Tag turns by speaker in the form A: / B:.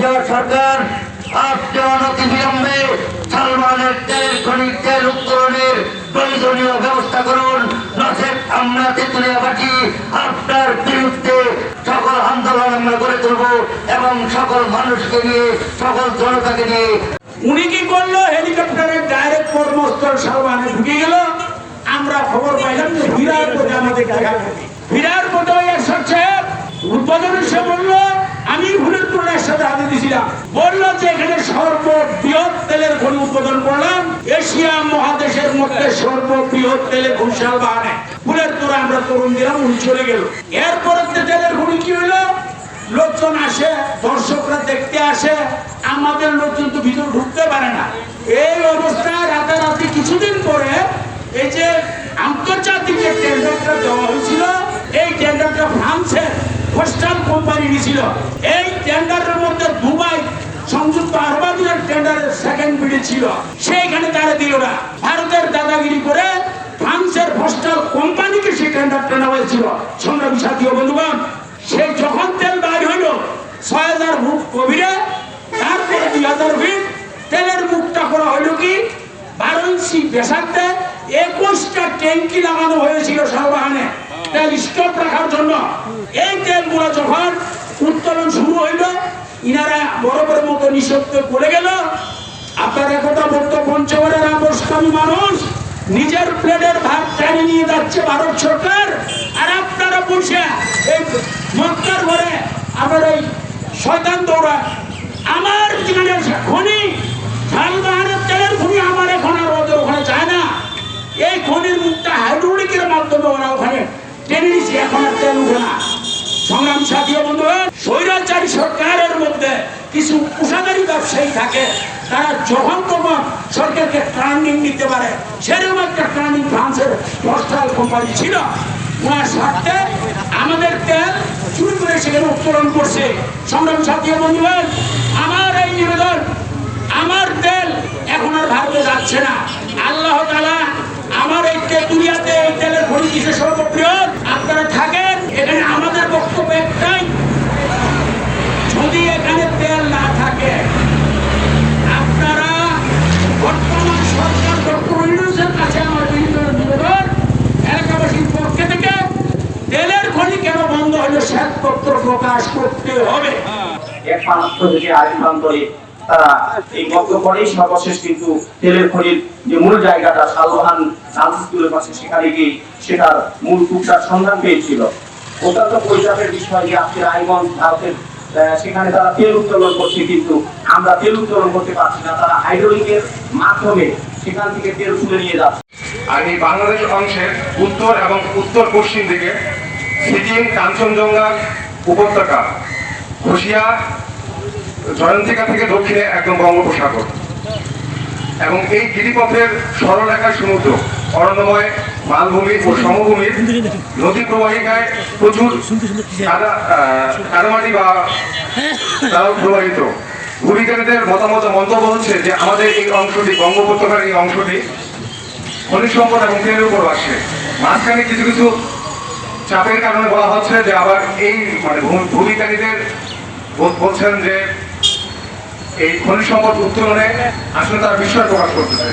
A: সরকার আপনি অনতিবিলম্বে সালমানের তেল খনির তেল উত্তোলনের প্রয়োজনীয় ব্যবস্থা করুন, নচেত আমরা তেঁতুলিয়াবাসী আপনার বিরুদ্ধে সকল আন্দোলন আমরা গড়ে তুলব এবং সকল মানুষকে নিয়ে সকল জনতাকে নিয়ে।
B: উনি কি করলো? হেলিকপ্টারের ডাইরেক্ট কর্মস্থল সালমানে ঢুকে গেল। আমরা খবর পাইলাম যে বিরাট পথে আমাদের দেখা বিরাট পথে উদ্বোধন এসে বললো, আমি ভুলের পুরের সাথে হাতে দিয়েছিলাম, বললো যে এখানে সর্ববৃহৎ তেলের খনি উদ্বোধন করলাম, এশিয়া মহাদেশের মধ্যে সর্ববৃহৎ তেলের খনি সালমানে। ফুলের তোরা আমরা তরুণ দিলাম, উনি চলে গেল। এরপরে তেলের খনি কি হইলো? লোকজন আসে, দর্শকরা দেখতে আসে, আমাদের লোকজন তো ভিতরে ঢুকতে পারে না। এই অবস্থায় রাতারাতি কিছুদিন পরে এই যে আন্তর্জাতিক যে টেন্ডারটা দেওয়া হয়েছিল, এই টেন্ডারটা ফ্রান্সের ফস্টাল কোম্পানি নিয়েছিল। এই টেন্ডারের মধ্যে দুবাই সংযুক্ত আরব আমিরাতের টেন্ডারের সেকেন্ড বিডে ছিল, সেইখানে তারা দিল না। ভারতের দাদাগিরি করে ফ্রান্সের ফস্টাল কোম্পানিকে সেই টেন্ডারটা নেওয়া হয়েছিল। সংগ্রামী সাথী ও বন্ধুগণ, সেই যখন তেল বাইর হইল ৬০০০ ফুট গভীরে, তারপরে ২০০০ ফিট তেলের মুখটা করা হইল কি ১২ ইঞ্চি বেসাতে ২১টা ট্যাঙ্কি লাগানো হয়েছিল সালবাহানে তেল স্টক রাখার জন্য। এই তেলগুলো যখন উত্তোলন শুরু হইল, ইনারা বরফের মতো নিঃশব্দে পড়ে গেল। আপনার একথা বলতো, পঞ্চগড়ের আপোষকামী মানুষ নিজের প্লেটের ভাত টেনে নিয়ে যাচ্ছে ভারত সরকার, আর আপনারা বসে এই মক্কার ঘরে আবার এই শয়তান দৌড়া। আমার যেখানে খনি সালবাহানের তেলের খনি আমার এখন আর ওদের ওখানে যায় না। এই খনির মুখটা হাইড্রোলিকের মাধ্যমে ওরা ওখানে টেনে নিচ্ছে, এখন আর তেল উঠে না। সংগ্রাম সাথী বন্ধুগণ, স্বৈরাচারী সরকারের মধ্যে কিছু পেশাদারী ব্যবসায়ী থাকে, তারা যখন তখন সরকারকে ট্রানিং দিতে পারে। সেরকম একটা ট্রানিং ফ্রান্সের ফস্টাল কোম্পানি ছিল। ওনার স্বার্থে আমাদের তেল চুরি করে সেখানে উত্তোলন করছে। সংগ্রাম সাথী বন্ধুগণ, আমার এই নিবেদন, আমার তেল এখন আর ভারতে যাচ্ছে না। আল্লাহ তাআলা আমার এই তেঁতুলিয়াতে এই তেলের খনি দিছে সর্ববৃহৎ। আপনারা থাকেন এখানে। আমাদের বক্তব্য একটাই, যদি এখানে তেল না থাকে, আপনারা বর্তমান সরকার ডক্টর ইউনূসের কাছে আমার নিবেদন, এলাকাবাসীর পক্ষে থেকে তেলের খনি কেন বন্ধ হলো শ্বেতপত্র প্রকাশ করতে হবে।
C: একমাত্র যদি আইনবান্ধরে তারা এই গত পরেই সর্বশেষ কিন্তু তেলের খনির যে মূল জায়গাটা সালবাহান ডান্স স্কুলের পাশে, সেখানে গিয়ে সেটার মূল টুকটার সন্ধান পেয়েছিল। অত্যন্ত পরিচাপের বিষয় যে আজকে রায়গঞ্জ ভারতের সেখানে তারা তেল উত্তোলন করছে, কিন্তু আমরা তেল উত্তোলন করতে পারছি না। তারা হাইড্রোলিকের মাধ্যমে সেখান থেকে তেল তুলে নিয়ে যাচ্ছে।
D: আর এই বাংলাদেশ অংশের উত্তর এবং উত্তর পশ্চিম দিকে সিকিম, কাঞ্চনজঙ্ঘা উপত্যকা, ঘুষিয়া, জয়ন্তিকা থেকে দক্ষিণে একদম বঙ্গোপসাগর, এবং এই গিরিপথের সরলরেখায় সমুদ্র, অরণ্যময় মালভূমি ও সমভূমির নদী প্রবাহিকায় প্রচুর কাদামাটি বা তারাও প্রবাহিত। ভূবিজ্ঞানীদের মতামত মন্তব্য হচ্ছে যে আমাদের এই অংশটি, বঙ্গোপত্যকার এই অংশটি খনিজ সম্পদ এবং তেলের উপর আসে। মাঝখানে কিছু কিছু চাপের কারণে বলা হচ্ছে যে আবার এই ভূবিজ্ঞানীদের বলছেন যে এই খনিজ সম্পদ উত্তোলনে আসলে তারা বিস্ময় প্রকাশ করতেছে।